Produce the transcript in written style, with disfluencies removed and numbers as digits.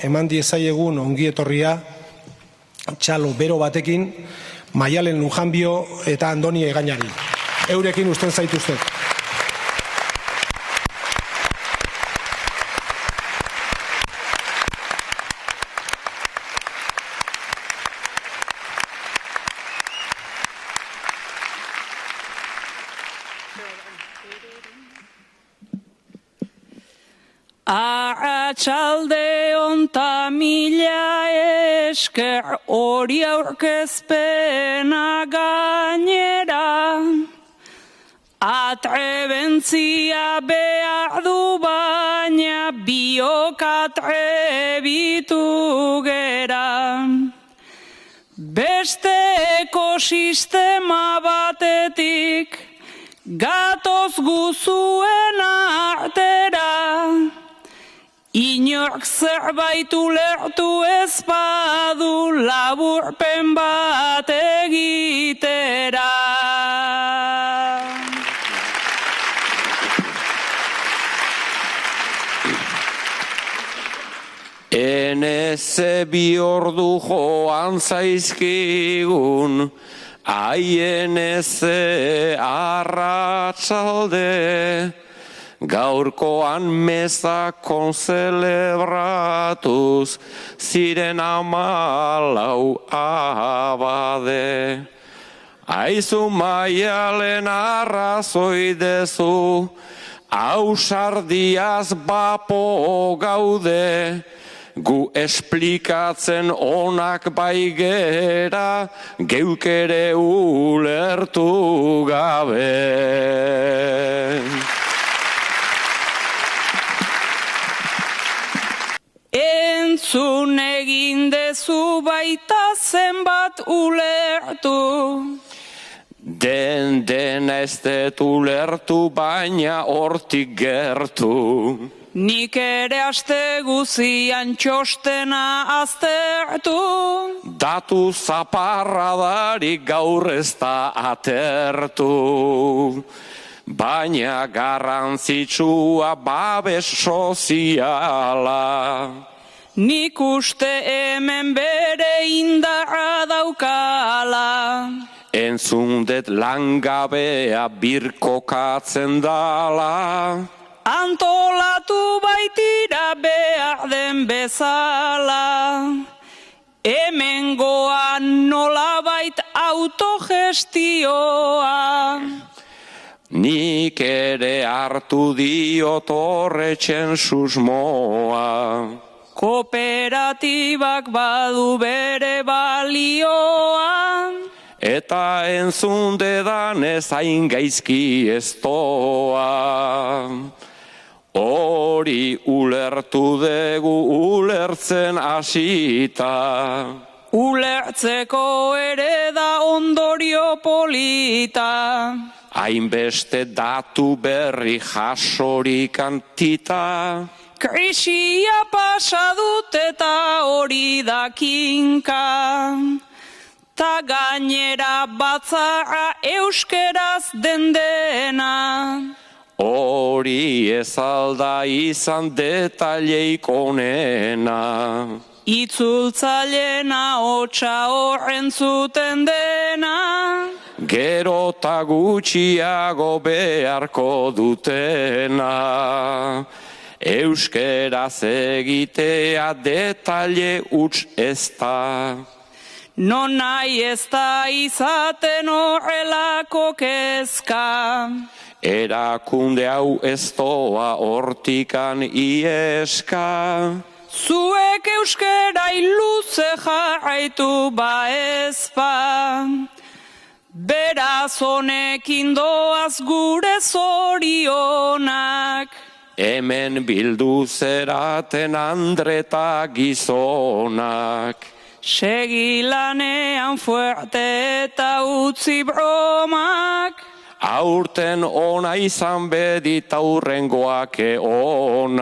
eman diezaiegun ongietorria txalo bero batekin Maialen Lujanbio eta Andoni Egañari. Eurekin usten zaituztet. Arratsalde onta mila esker hori aurkezpena gainera. Atrebentzia behar du baina biok atrebitu gera. Beste ekosistema batetik gatoz guzuen artera. Inork zerbait ulertu ez badu laburpen bat egitera. Eneze bi ordu joan zaizkigun, aieneze arratsalde, gaurkoan meza konzelebratuz, ziren 14 abade. Aizu Maialen arrazoi dezu, ausardiaz bapo gaude, gu esplikatzen onak bai gera, geuk ere ulertu gabe. Entzun egin dezu baita zenbat ulertu. Dena ez dut ulertu baina hortik gertu. Nik ere aste guzian txostena aztertu. Datu zaparradarik gaur ez da atertu. Baina garrantzitsua babes soziala. Nik uste hemen bere indarra daukala. Entzundet langabea birkokatzen dala. Antolatu baitira behar den bezala. Hemengoan nolabait autogestioa. Nik ere hartu diot horretxen susmoa. Kooperatibak badu bere balioa. Eta entzun dedan ez hain gaizki ez doa. Hori ulertu dugu ulertzen hasita. Ulertzeko ere da ondorio polita. Hainbeste datu berri jasorik antita. Krisia pasa dut eta hori da kinka. Ta gainera batzara euskeraz den dena. Hori ez alda izan detaileik onena. Itzultzailena hotsa horren zuten dena. Gero ta gutxiago beharko dutena. Euskeraz egitea detaile huts ez da. Non nahi ez da izaten horrelako kezka. Erakunde hau ez doa hortikan ieska. Zuek euskera luze jarraitu baezpa. Beraz honekin doaz gure zorionak. Hemen bildu zeraten andreta gizonak. Segi lanean fuerte eta utzi bromak. Aurten ona izan bedit aurrengoak onak.